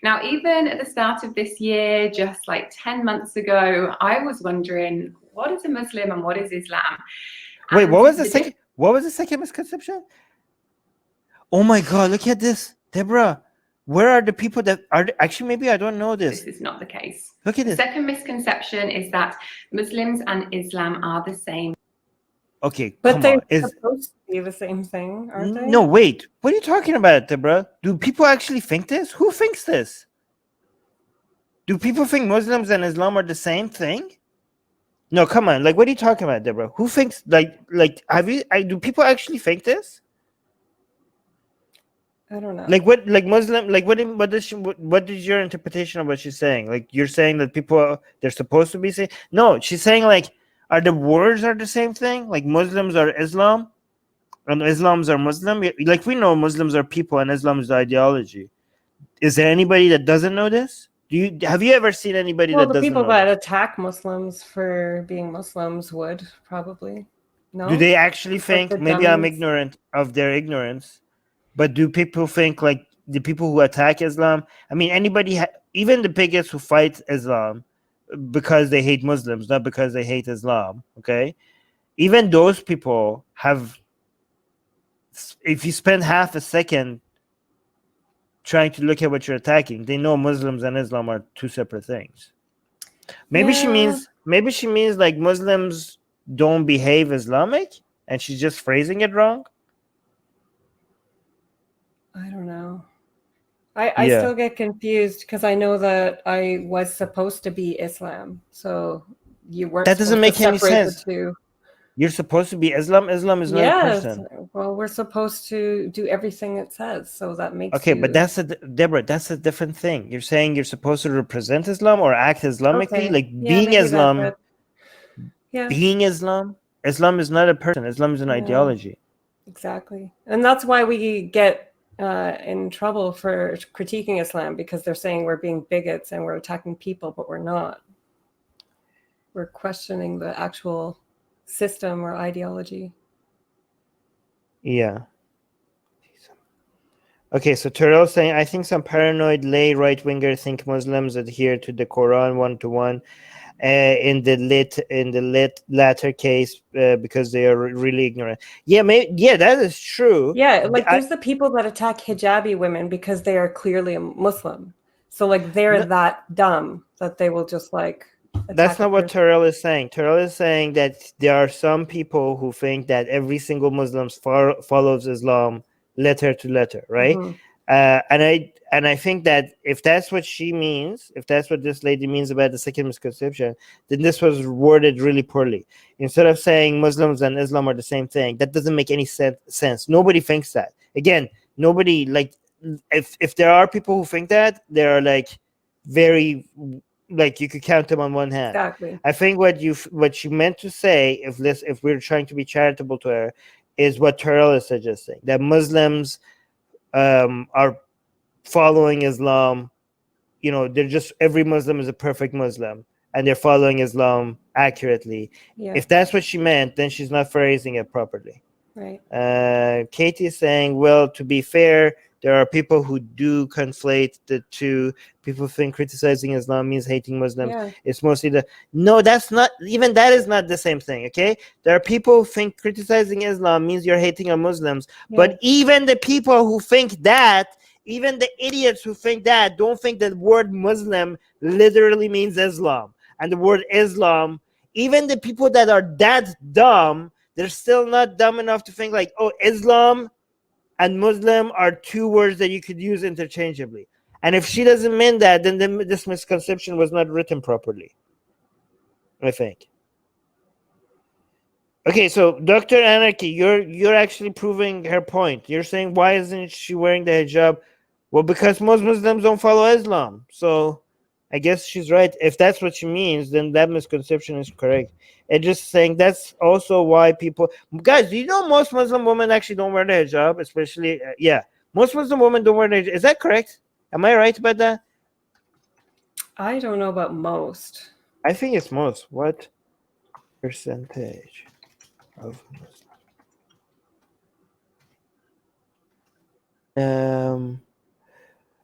Now, even at the start of this year, just like 10 months ago, I was wondering, what is a Muslim and what is Islam? Wait, And what was the second? What was the second misconception? Oh my God! Look at this, Deborah. Where are the people that are actually? Maybe I don't know this. This is not the case. Look at the this. second misconception is that Muslims and Islam are the same. Okay, But come they're on. supposed to be the same thing, aren't they? No, wait. What are you talking about, Deborah? Do people actually think this? Who thinks this? Do people think Muslims and Islam are the same thing? No, come on. Like, what are you talking about, Deborah? Who thinks have you? Do people actually think this? I don't know. Like what? Like Muslim? Like what is your interpretation of what she's saying? Like you're saying that people they're supposed to be saying? No, she's saying like, are the words are the same thing? Like Muslims are Islam, and Islams are Muslim. Like we know Muslims are people and Islam is the ideology. Is there anybody that doesn't know this? Have you ever seen anybody that doesn't know? Well, the people that this? attack Muslims for being Muslims would probably. No. Do they actually It's like think? the Maybe I'm dummies. ignorant of their ignorance, but do people think like the people who attack Islam? I mean, anybody, even the bigots who fight Islam because they hate Muslims, not because they hate Islam. Okay, even those people have. If you spend half a second trying to look at what you're attacking, they know Muslims and Islam are two separate things. Maybe she means like Muslims don't behave Islamic and she's just phrasing it wrong. I don't know. I still get confused because I know that I was supposed to be Islam. So you weren't. That doesn't make any sense. The two. You're supposed to be Islam. Islam is not a person. Well, we're supposed to do everything it says. So that makes okay, but Deborah, that's a different thing. You're saying you're supposed to represent Islam or act Islamically, like being Islam. Being Islam. Islam is not a person. Islam is an ideology. Exactly, and that's why we get in trouble for critiquing Islam, because they're saying we're being bigots and we're attacking people, but we're not. We're questioning the actual system or ideology. Yeah. Okay, so Terrell saying, I think some paranoid lay right-winger think Muslims adhere to the Quran 1-to-1 in the latter case because they are really ignorant. Yeah, that is true. Yeah, like there's the people that attack hijabi women because they are clearly a Muslim. So like they're that dumb that they will just like. That's not what Terrell is saying. Terrell is saying that there are some people who think that every single Muslim follows Islam letter to letter, right? Mm-hmm. And I think that if that's what she means, if that's what this lady means about the second misconception, then this was worded really poorly. Instead of saying Muslims and Islam are the same thing, that doesn't make any sense. Nobody thinks that. Again, nobody, like, if there are people who think that, they're like very, like, you could count them on one hand. Exactly. I think what she meant to say, if we're trying to be charitable to her, is what Terrell is suggesting, that Muslims are following Islam. You know, they're just, every Muslim is a perfect Muslim and they're following Islam accurately. Yeah. If that's what she meant, then she's not phrasing it properly. Right. Katie is saying, well, to be fair, there are people who do conflate the two. People think criticizing Islam means hating Muslims. Yeah. It's mostly no, that's not, even that is not the same thing, okay? There are people who think criticizing Islam means you're hating on Muslims. Yeah. But even the people who think that, even the idiots who think that, don't think that the word Muslim literally means Islam. And the word Islam, even the people that are that dumb, they're still not dumb enough to think like, oh, Islam and Muslim are two words that you could use interchangeably. And if she doesn't mean that, then this misconception was not written properly, I think. Okay, so Dr. Anarchy, you're actually proving her point. You're saying, why isn't she wearing the hijab? Well, because most Muslims don't follow Islam. So I guess she's right. If that's what she means, then that misconception is correct. And just saying that's also why people, guys, do you know most Muslim women actually don't wear the hijab? Especially, most Muslim women don't wear the hijab. Is that correct? Am I right about that? I don't know about most. I think it's most. What percentage of Muslims?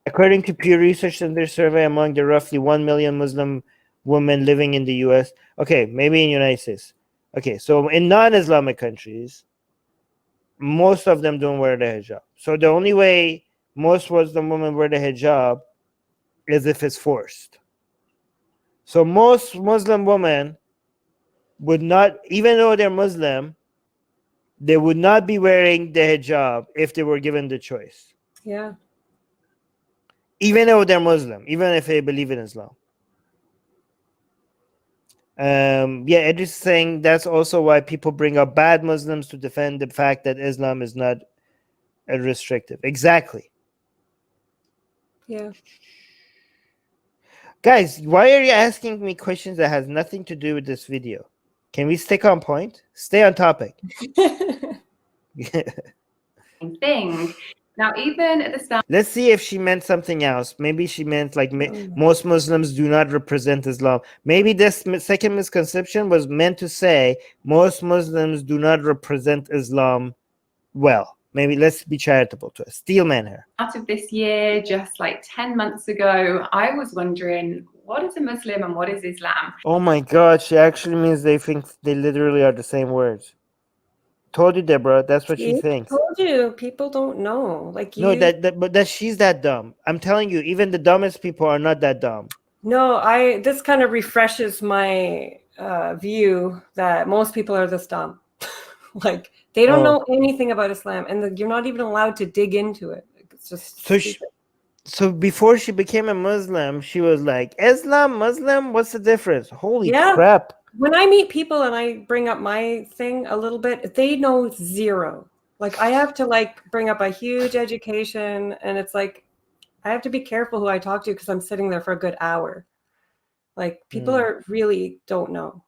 According to Pew Research Center survey among the roughly 1 million Muslim women living in the U.S. Okay, maybe in the United States. Okay, so in non-Islamic countries, most of them don't wear the hijab. So the only way most Muslim women wear the hijab is if it's forced. So most Muslim women would not, even though they're Muslim, they would not be wearing the hijab if they were given the choice. Yeah. Even though they're Muslim, even if they believe in Islam. Yeah, it is saying that's also why people bring up bad Muslims to defend the fact that Islam is not restrictive. Exactly. Yeah. Guys, why are you asking me questions that has nothing to do with this video? Can we stick on point? Stay on topic. Thing. Now, even at the start, let's see if she meant something else. Maybe she meant like most Muslims do not represent Islam. Maybe this second misconception was meant to say most Muslims do not represent Islam well. Maybe let's be charitable to us. Steelman here. Out of this year, just like 10 months ago, I was wondering, what is a Muslim and what is Islam? Oh my God, she actually means they think they literally are the same words. Told you, Deborah. That's what she thinks. Told you, people don't know. Like you. No, but she's that dumb. I'm telling you, even the dumbest people are not that dumb. No, this kind of refreshes my view that most people are this dumb. Like they don't know anything about Islam, and you're not even allowed to dig into it. It's just so before she became a Muslim, she was like, Islam, Muslim, what's the difference? Holy crap. When I meet people and I bring up my thing a little bit, they know zero. Like I have to like bring up a huge education, and it's like I have to be careful who I talk to because I'm sitting there for a good hour. Like people are really don't know.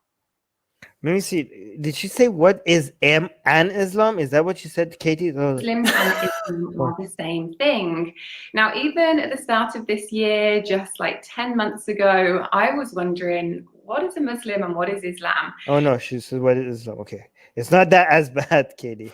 Let me see. Did she say what is an Islam? Is that what she said, Katie? Muslims and Islam are the same thing. Now, even at the start of this year, just like 10 months ago, I was wondering, what is a Muslim and what is Islam? Oh no, she said what is Islam. Okay, it's not that as bad, Katie.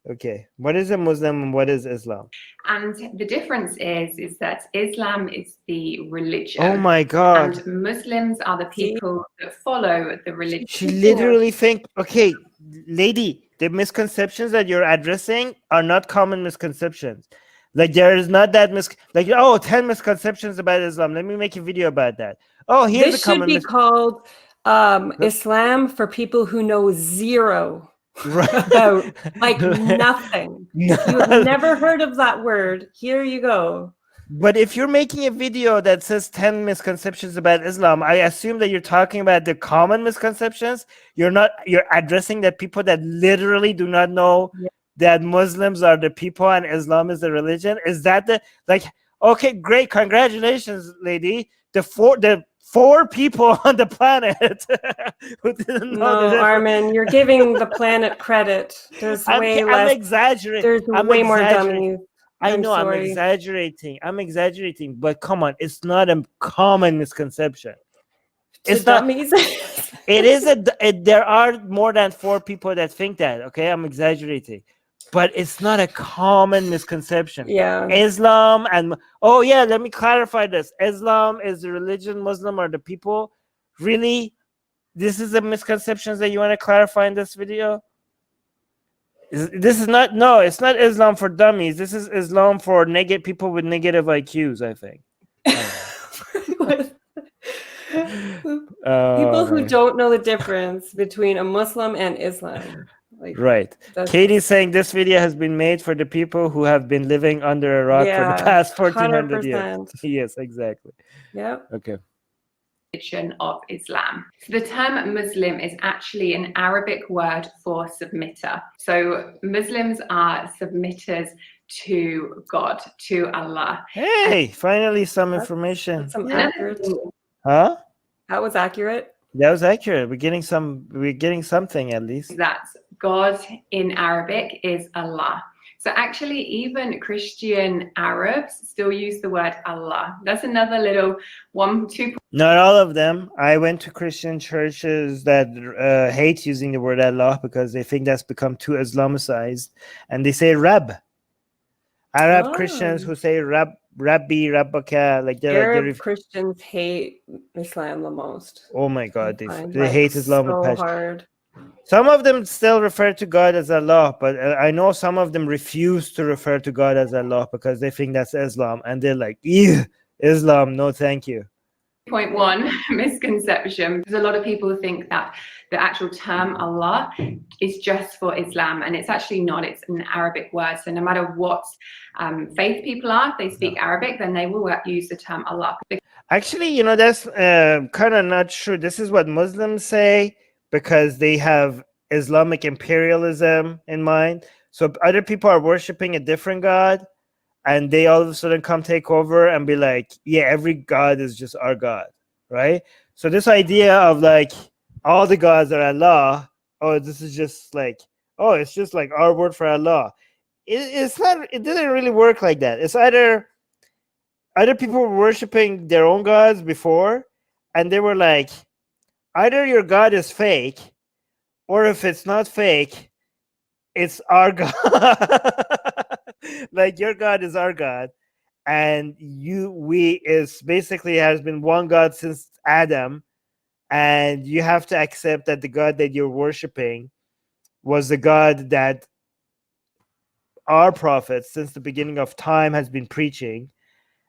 Okay, what is a Muslim and what is Islam? And the difference is that Islam is the religion. Oh my God. And Muslims are the people that follow the religion. She literally think, okay, lady, the misconceptions that you're addressing are not common misconceptions. Like there is not that 10 misconceptions about Islam. Let me make a video about that. Oh, here's this should be called Islam for people who know zero. Right. About like nothing. You've never heard of that word. Here you go. But if you're making a video that says 10 misconceptions about Islam, I assume that you're talking about the common misconceptions. You're addressing that people that literally do not know that Muslims are the people and Islam is the religion. Is that okay, great, congratulations, lady. The four people on the planet who didn't know. No, Armin, you're giving the planet credit. There's way less. I'm exaggerating. There's way more dummies. I know. I'm exaggerating. But come on, it's not a common misconception. It's not. It is there are more than 4 people that think that. Okay, I'm exaggerating. But it's not a common misconception. Yeah. Islam and let me clarify this. Islam is the religion, Muslim are the people. Really? This is the misconceptions that you want to clarify in this video? It's not Islam for dummies. This is Islam for people with negative IQs, I think. People who don't know the difference between a Muslim and Islam. Right. Katie's saying this video has been made for the people who have been living under a rock for the past 1400 years. Yes, exactly. Yeah. Okay. Of Islam. So the term Muslim is actually an Arabic word for submitter. So Muslims are submitters to God, to Allah. Hey, finally some information. Accurate. Huh? That was accurate. That was accurate. We're getting something at least. That's God in Arabic is Allah. So actually, even Christian Arabs still use the word Allah. That's another little 1-2. Not all of them. I went to Christian churches that hate using the word Allah because they think that's become too Islamicized, and they say Rab. Arab Christians who say Rab Rabbaka, like they're Arab Christians hate Islam the most. Oh my God, they like, hate Islam with so passion. hard. Some of them still refer to God as Allah, but I know some of them refuse to refer to God as Allah because they think that's Islam, and they're like, ew, Islam, no thank you. Point one, misconception. Because a lot of people think that the actual term Allah is just for Islam, and it's actually not. It's an Arabic word. So no matter what faith people are, if they speak Arabic, then they will use the term Allah. Actually, you know, that's kind of not true. This is what Muslims say because they have Islamic imperialism in mind. So other people are worshiping a different God, and they all of a sudden come take over and be like, yeah, every God is just our God, right? So this idea of like all the gods are Allah, oh, this is just like, oh, it's just like our word for Allah. It's not, it didn't really work like that. It's either people were worshiping their own gods before, and they were like, either your God is fake, or if it's not fake, it's our God. Like your God is our God, and we is basically has been one God since Adam, and you have to accept that the God that you're worshiping was the God that our prophets since the beginning of time has been preaching.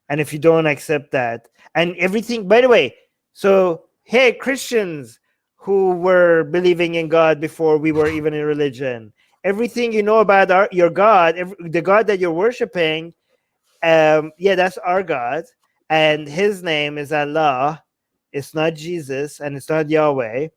And if you don't accept that, and everything, by the way, so hey, Christians who were believing in God before we were even in religion, everything you know about your God, the God that you're worshiping, yeah, that's our God, and his name is Allah. It's not Jesus, and it's not Yahweh.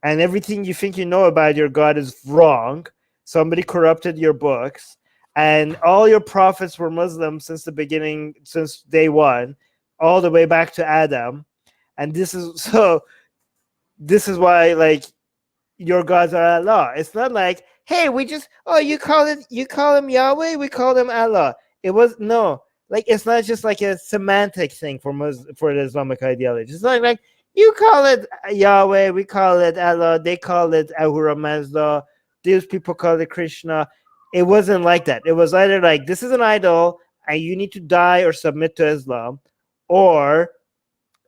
And everything you think you know about your God is wrong. Somebody corrupted your books, and all your prophets were Muslims since the beginning, since day one, all the way back to Adam. And this is why, like, your gods are Allah. It's not like, hey, we just, oh, you call him Yahweh, we call him Allah. It was no, like, it's not just like a semantic thing for the Islamic ideology. It's not like you call it Yahweh, we call it Allah, they call it Ahura Mazda, these people call it Krishna. It wasn't like that. It was either like, this is an idol and you need to die or submit to Islam, or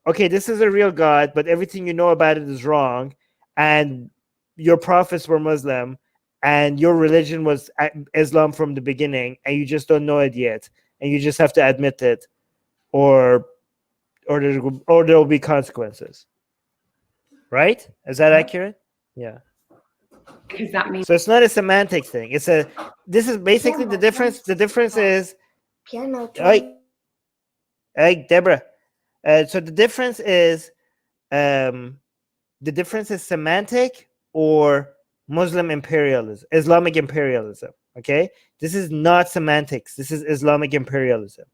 okay, this is a real God, but everything you know about it is wrong, and your prophets were Muslim, and your religion was Islam from the beginning, and you just don't know it yet, and you just have to admit it, or there will be consequences. Right? Is that accurate? Yeah. Because that means so. It's not a semantic thing. This is basically the difference. The difference is. Hey, Deborah. So the difference is semantic or Muslim imperialism, Islamic imperialism. Okay, this is not semantics. This is Islamic imperialism.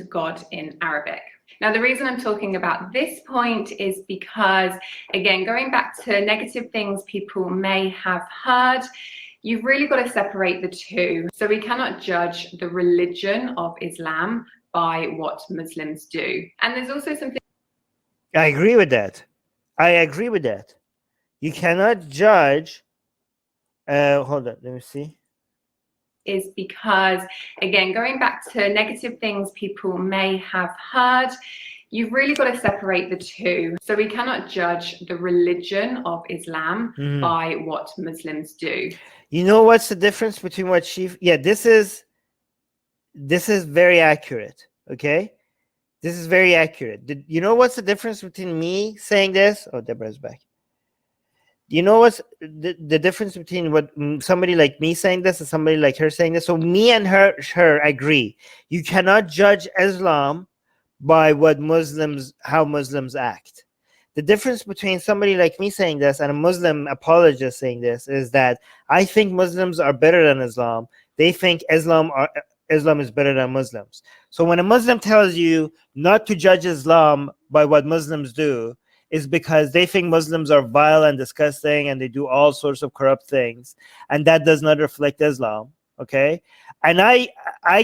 God in Arabic. Now, the reason I'm talking about this point is because, again, going back to negative things people may have heard, you've really got to separate the two. So we cannot judge the religion of Islam by what Muslims do. And there's also something. I agree with that. You cannot judge. Hold on, let me see. Is because, again, going back to negative things people may have heard, you've really got to separate the two. So we cannot judge the religion of Islam by what Muslims do. You know what's the difference between what she? Yeah, this is very accurate. Okay, this is very accurate. You know what's the difference between me saying this? Oh, Deborah's back. You know what's the difference between what somebody like me saying this and somebody like her saying this? So me and her agree. You cannot judge Islam by how Muslims act. The difference between somebody like me saying this and a Muslim apologist saying this is that I think Muslims are better than Islam. They think Islam is better than Muslims. So when a Muslim tells you not to judge Islam by what Muslims do, is because they think Muslims are vile and disgusting and they do all sorts of corrupt things, and that does not reflect Islam. Okay, and I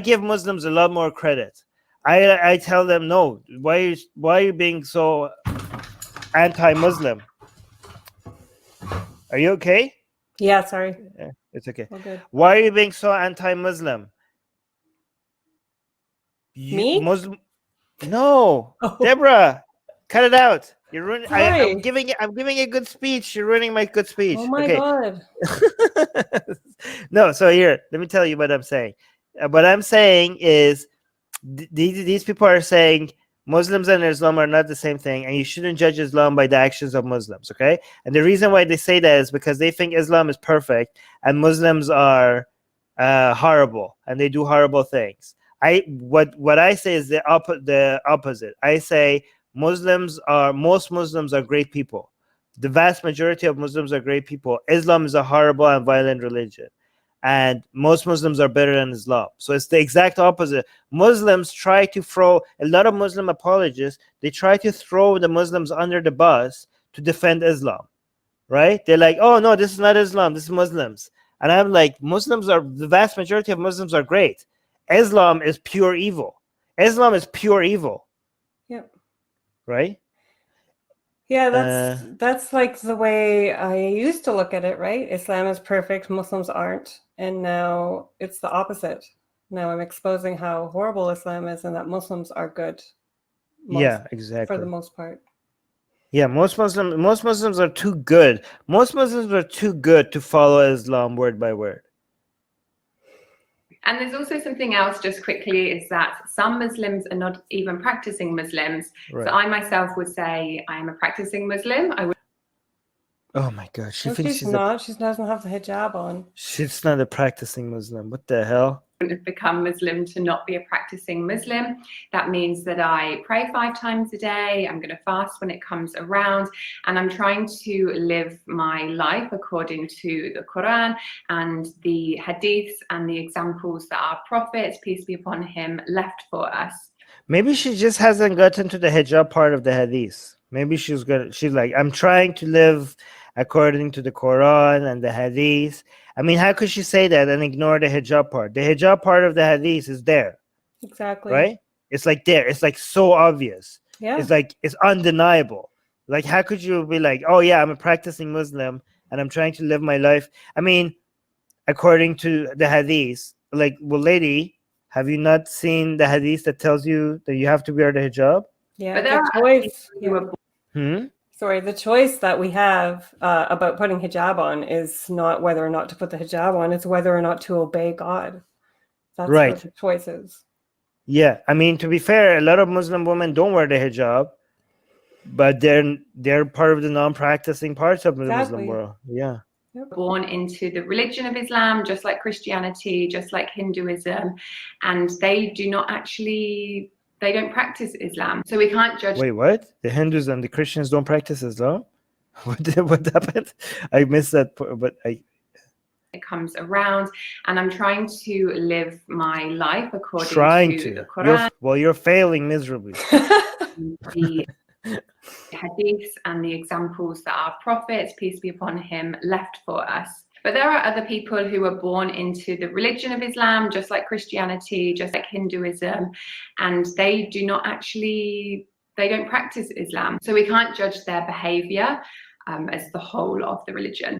give Muslims a lot more credit. I tell them, no, why are you being so anti-Muslim? Are you okay? Yeah, sorry. Yeah, it's okay. All good. Why are you being so anti-Muslim? Me? Muslim. No, Oh. Deborah, cut it out. You're ruining. Sorry. I'm giving it. I'm giving a good speech. You're ruining my good speech. Oh my Okay. God. No. So here, let me tell you what I'm saying. What I'm saying is, these people are saying Muslims and Islam are not the same thing, and you shouldn't judge Islam by the actions of Muslims. Okay. And the reason why they say that is because they think Islam is perfect and Muslims are horrible and they do horrible things. What I say is the opposite. I say most Muslims are great people. The vast majority of Muslims are great people. Islam is a horrible and violent religion, and most Muslims are better than Islam. So it's the exact opposite. Muslims try to throw, a lot of Muslim apologists, they try to throw the Muslims under the bus to defend Islam, right? They're like, oh no, this is not Islam, this is Muslims. And I'm like, the vast majority of Muslims are great. Islam is pure evil. Islam is pure evil. Yep. Right? Yeah, that's like the way I used to look at it, right? Islam is perfect, Muslims aren't. And now it's the opposite. Now I'm exposing how horrible Islam is and that Muslims are good. Yeah, exactly. For the most part. Yeah, most Muslims are too good. Most Muslims are too good to follow Islam word by word. And there's also something else, just quickly, is that some Muslims are not even practicing Muslims. Right. So I myself would say I am a practicing Muslim. Oh my God, she thinks she's not. She doesn't have the hijab on. She's not a practicing Muslim. What the hell? Have become Muslim to not be a practicing Muslim. That means that I pray 5 times a day. I'm going to fast when it comes around, and I'm trying to live my life according to the Quran and the hadiths and the examples that our Prophet, peace be upon him, left for us. Maybe she just hasn't gotten to the hijab part of the hadith. Maybe she's like, I'm trying to live according to the Quran and the hadith. I mean, how could she say that and ignore the hijab part? The hijab part of the hadith is there. Exactly. Right? It's like there. It's like so obvious. Yeah. It's like, it's undeniable. Like, how could you be like, oh yeah, I'm a practicing Muslim and I'm trying to live my life. I mean, according to the hadith, like, well, lady, have you not seen the hadith that tells you that you have to wear the hijab? Yeah, but the choice. Yeah. Sorry, the choice that we have about putting hijab on is not whether or not to put the hijab on, it's whether or not to obey God. That's right. What the choice is. Yeah, I mean, to be fair, a lot of Muslim women don't wear the hijab, but they're part of the non-practicing parts of the Muslim world. Yeah. Born into the religion of Islam, just like Christianity, just like Hinduism, and they don't practice Islam, so we can't judge. Wait, what? The Hindus and the Christians don't practice Islam? What happened? I missed that, but it comes around, and I'm trying to live my life according to the Quran. You're failing miserably. The hadiths and the examples that our Prophet, peace be upon him, left for us. But there are other people who are born into the religion of Islam, just like Christianity, just like Hinduism, and they don't practice Islam. So we can't judge their behavior as the whole of the religion.